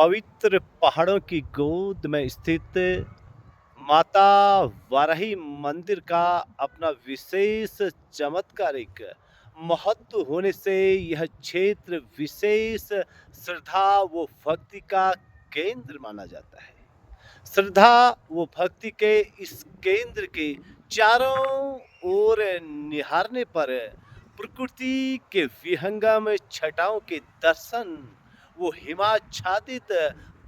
पवित्र पहाड़ों की गोद में स्थित माता वाराही मंदिर का अपना विशेष चमत्कारिक महत्व होने से यह क्षेत्र विशेष श्रद्धा व भक्ति का केंद्र माना जाता है। श्रद्धा व भक्ति के इस केंद्र के चारों ओर निहारने पर प्रकृति के विहंगम छटाओं के दर्शन, वो हिमाच्छादित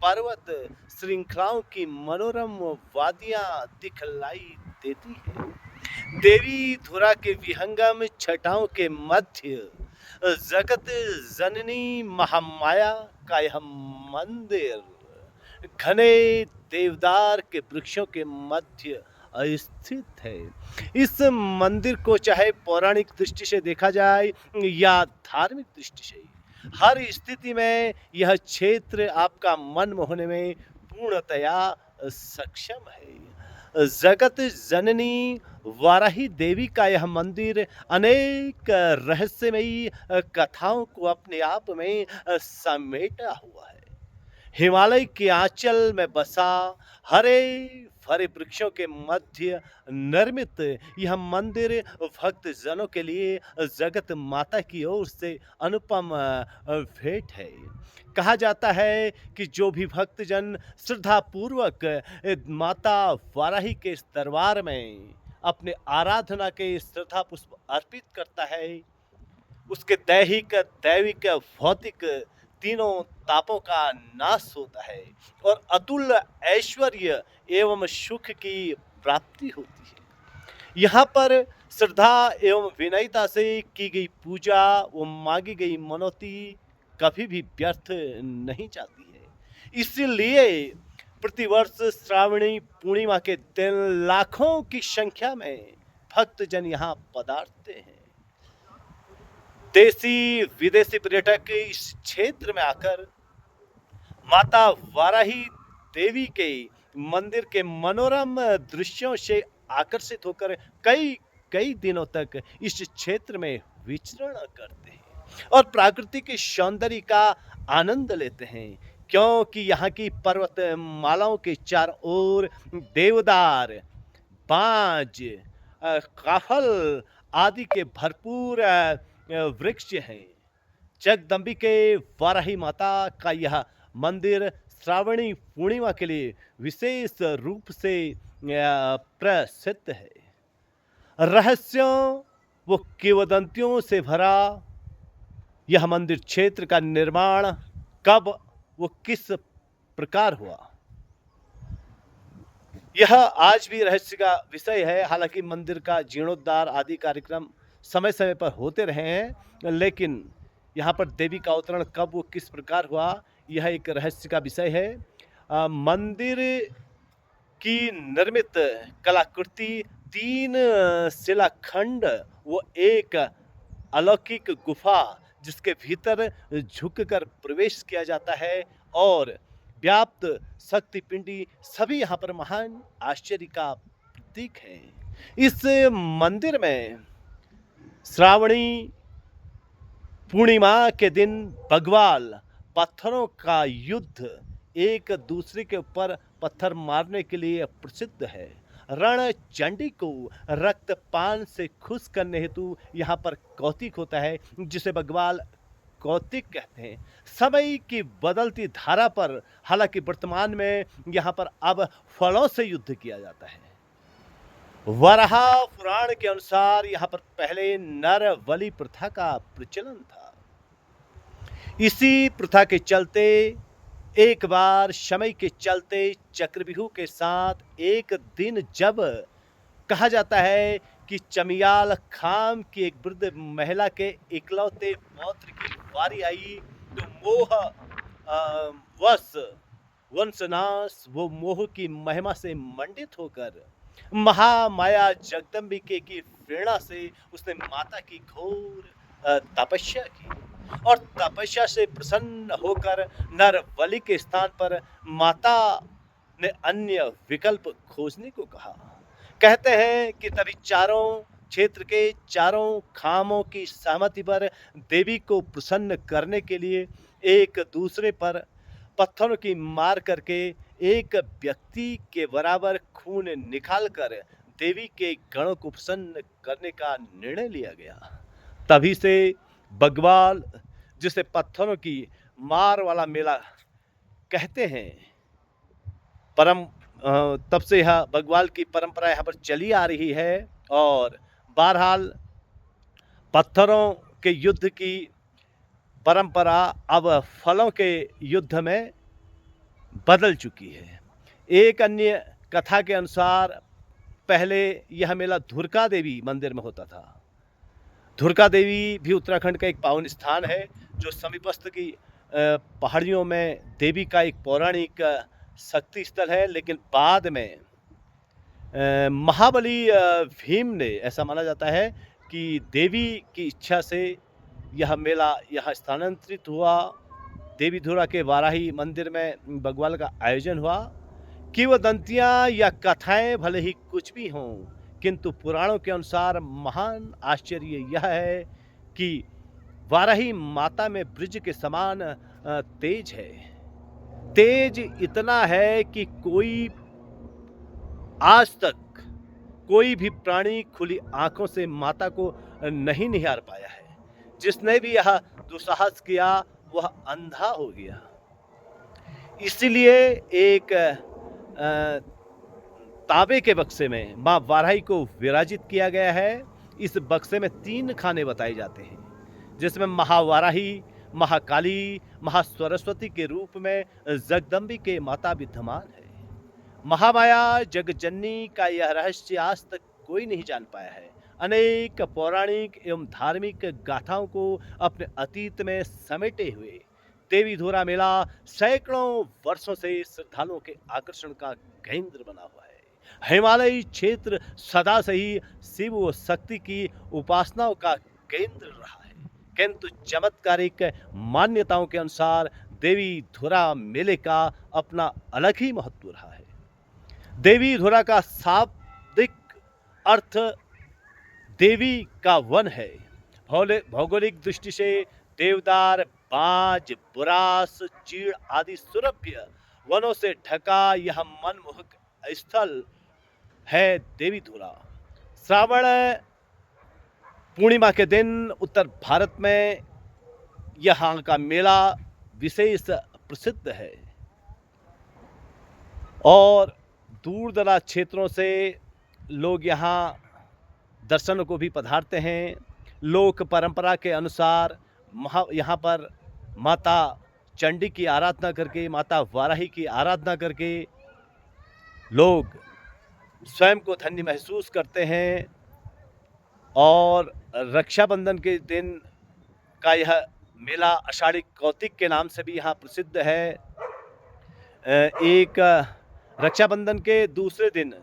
पर्वत श्रृंखलाओं की मनोरम वादियां दिखलाई देती है। देवी धुरा के विहंगम छटाओं के मध्य जगत जननी महामाया का यह मंदिर घने देवदार के वृक्षों के मध्य स्थित है। इस मंदिर को चाहे पौराणिक दृष्टि से देखा जाए या धार्मिक दृष्टि से, हर स्थिति में यह क्षेत्र आपका मन मोहने में पूर्णतया सक्षम है। जगत जननी वाराही देवी का यह मंदिर अनेक रहस्यमयी कथाओं को अपने आप में समेटा हुआ है। हिमालय के आंचल में बसा हरे भरे वृक्षों के मध्य निर्मित यह मंदिर भक्त जनों के लिए जगत माता की ओर से अनुपम भेंट है। कहा जाता है कि जो भी भक्तजन श्रद्धा पूर्वक माता वाराही के इस दरबार में अपने आराधना के श्रद्धा पुष्प अर्पित करता है, उसके दैहिक दैविक भौतिक तीनों तापों का नाश होता है और अतुल्य ऐश्वर्य एवं सुख की प्राप्ति होती है। यहाँ पर श्रद्धा एवं विनयता से की गई पूजा व मांगी गई मनौती कभी भी व्यर्थ नहीं जाती है। इसलिए प्रतिवर्ष श्रावणी पूर्णिमा के दिन लाखों की संख्या में भक्तजन यहाँ पधारते हैं। देशी विदेशी पर्यटक इस क्षेत्र में आकर माता वाराही देवी के मंदिर के मनोरम दृश्यों से आकर्षित होकर कई कई दिनों तक इस क्षेत्र में विचरण करते हैं और प्राकृतिक सौंदर्य का आनंद लेते हैं, क्योंकि यहाँ की पर्वत मालाओं के चारों ओर देवदार, बांज, काफल आदि के भरपूर वृक्ष हैं। जगदम्बिके वाराही माता का यह मंदिर श्रावणी पूर्णिमा के लिए विशेष रूप से प्रसिद्ध है। रहस्यों व किंवदंतियों से भरा यह मंदिर क्षेत्र का निर्माण कब व किस प्रकार हुआ, यह आज भी रहस्य का विषय है। हालांकि मंदिर का जीर्णोद्धार आदि कार्यक्रम समय समय पर होते रहे हैं, लेकिन यहाँ पर देवी का अवतरण कब वो किस प्रकार हुआ, यह एक रहस्य का विषय है। मंदिर की निर्मित कलाकृति 3 शिलाखंड व एक अलौकिक गुफा जिसके भीतर झुककर प्रवेश किया जाता है और व्याप्त शक्तिपिंडी सभी यहाँ पर महान आश्चर्य का प्रतीक है। इस मंदिर में श्रावणी पूर्णिमा के दिन बग्वाल पत्थरों का युद्ध एक दूसरे के ऊपर पत्थर मारने के लिए प्रसिद्ध है। रण चंडी को रक्तपान से खुश करने हेतु यहाँ पर कौतिक होता है, जिसे बग्वाल कौतिक कहते हैं। समय की बदलती धारा पर हालांकि वर्तमान में यहाँ पर अब फलों से युद्ध किया जाता है। वराह पुराण के अनुसार यहाँ पर पहले नर बलि प्रथा का प्रचलन था। इसी प्रथा के चलते एक बार समय के चलते चक्रव्यूह के साथ एक दिन जब कहा जाता है कि चमियाल खाम की एक वृद्ध महिला के इकलौते पौत्र की बारी आई, तो मोह वश वंशनाश वो मोह की महिमा से मंडित होकर महामाया जगदम्बिके की प्रेरणा से उसने माता की घोर तपस्या की और तपस्या से प्रसन्न होकर नर बलि के स्थान पर माता ने अन्य विकल्प खोजने को कहा। कहते हैं कि तभी चारों क्षेत्र के चारों खामों की सहमति पर देवी को प्रसन्न करने के लिए एक दूसरे पर पत्थरों की मार करके एक व्यक्ति के बराबर खून निकालकर देवी के गणों को प्रसन्न करने का निर्णय लिया गया। तभी से बग्वाल, जिसे पत्थरों की मार वाला मेला कहते हैं, परम तब से यह बग्वाल की परंपरा यहाँ पर चली आ रही है। और बहरहाल पत्थरों के युद्ध की परंपरा अब फलों के युद्ध में बदल चुकी है। एक अन्य कथा के अनुसार पहले यह मेला धुरका देवी मंदिर में होता था। धुरका देवी भी उत्तराखंड का एक पावन स्थान है, जो समीपस्थ की पहाड़ियों में देवी का एक पौराणिक शक्ति स्थल है। लेकिन बाद में महाबली भीम ने, ऐसा माना जाता है कि देवी की इच्छा से यह मेला यहाँ स्थानांतरित हुआ। देवी धुरा के वाराही मंदिर में बग्वाल का आयोजन हुआ। किंवदंतियां या कथाएं भले ही कुछ भी हों, किंतु पुराणों के अनुसार महान आश्चर्य यह है कि वाराही माता में ब्रज के समान तेज है। तेज इतना है कि आज तक कोई भी प्राणी खुली आंखों से माता को नहीं निहार पाया है। जिसने भी यह दुस्साहस किया वह अंधा हो गया। इसलिए एक तांबे के बक्से में मां वाराही को विराजित किया गया है। इस बक्से में 3 खाने बताए जाते हैं, जिसमें महावाराही, महाकाली, महासरस्वती के रूप में जगदम्बी माता विद्यमान है। महामाया जगजननी का यह रहस्य आज तक कोई नहीं जान पाया है। अनेक पौराणिक एवं धार्मिक गाथाओं को अपने अतीत में समेटे हुए देवी धुरा मेला सैकड़ों वर्षों से श्रद्धालुओं के आकर्षण का केंद्र बना हुआ है। हिमालयी क्षेत्र सदा से ही शिव व शक्ति की उपासनाओं का केंद्र रहा है, किंतु चमत्कारिक मान्यताओं के अनुसार देवी धुरा मेले का अपना अलग ही महत्व रहा है। देवी धुरा का शाब्दिक अर्थ देवी का वन है। भौगोलिक दृष्टि से देवदार, बांज, बुरास, चीड़ आदि सुरभ्य वनों से ढका यह मनमोहक स्थल है देवी धुरा। श्रावण पूर्णिमा के दिन उत्तर भारत में यहाँ का मेला विशेष प्रसिद्ध है और दूर दराज क्षेत्रों से लोग यहाँ दर्शन को भी पधारते हैं। लोक परंपरा के अनुसार यहाँ पर माता चंडी की आराधना करके, माता वाराही की आराधना करके लोग स्वयं को धन्य महसूस करते हैं। और रक्षाबंधन के दिन का यह मेला आषाढ़ी कौतिक के नाम से भी यहाँ प्रसिद्ध है। एक रक्षाबंधन के दूसरे दिन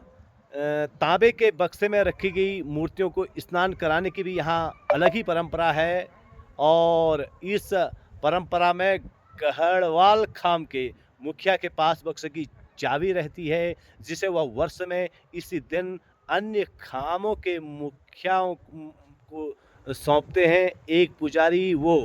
तांबे के बक्से में रखी गई मूर्तियों को स्नान कराने की भी यहाँ अलग ही परंपरा है। और इस परंपरा में गहड़वाल खाम के मुखिया के पास बक्से की चाबी रहती है, जिसे वह वर्ष में इसी दिन अन्य खामों के मुखियाओं को सौंपते हैं। एक पुजारी वो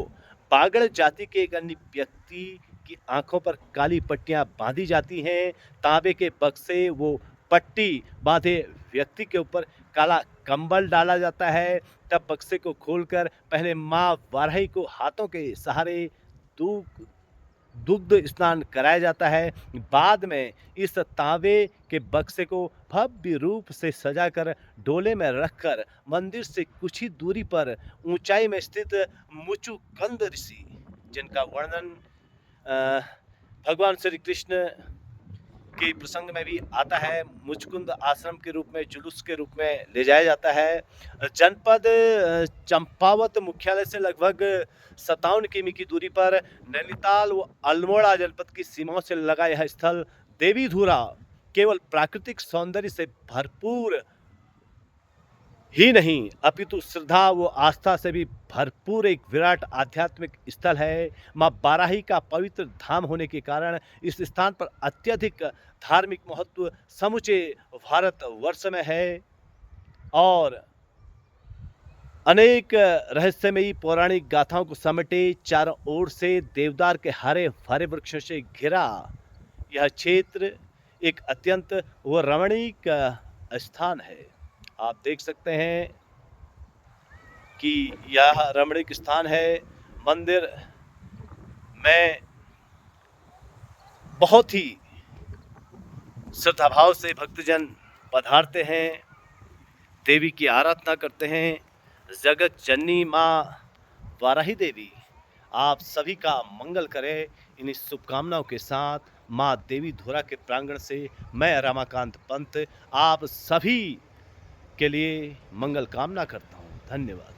बागड़ जाति के एक अन्य व्यक्ति की आंखों पर काली पट्टियां बांधी जाती हैं। तांबे के बक्से वो पट्टी बांधे व्यक्ति के ऊपर काला कंबल डाला जाता है। तब बक्से को खोलकर पहले मां वाराही को हाथों के सहारे दुग्ध स्नान कराया जाता है। बाद में इस तांबे के बक्से को भव्य रूप से सजाकर डोले में रखकर मंदिर से कुछ ही दूरी पर ऊंचाई में स्थित मुचुकुंद ऋषि, जिनका वर्णन भगवान श्री कृष्ण के प्रसंग में भी आता है, मुचकुंद आश्रम के रूप में, जुलूस के रूप में ले जाया जाता है। जनपद चंपावत मुख्यालय से लगभग 57 किमी की दूरी पर नैनीताल व अल्मोड़ा जनपद की सीमाओं से लगा यह स्थल देवी धुरा केवल प्राकृतिक सौंदर्य से भरपूर ही नहीं, अपितु श्रद्धा व आस्था से भी भरपूर एक विराट आध्यात्मिक स्थल है। मां वाराही का पवित्र धाम होने के कारण इस स्थान पर अत्यधिक धार्मिक महत्व समूचे भारत वर्ष में है। और अनेक रहस्यमयी पौराणिक गाथाओं को समेटे चारों ओर से देवदार के हरे भरे वृक्षों से घिरा यह क्षेत्र एक अत्यंत व रमणीक स्थान है। आप देख सकते हैं कि यह रमणीक स्थान है। मंदिर में बहुत ही श्रद्धाभाव से भक्तजन पधारते हैं, देवी की आराधना करते हैं। जगत जननी माँ वाराही देवी आप सभी का मंगल करे। इन्हीं शुभकामनाओं के साथ माँ देवी धुरा के प्रांगण से मैं रमाकांत पंत आप सभी के लिए मंगल कामना करता हूँ। धन्यवाद।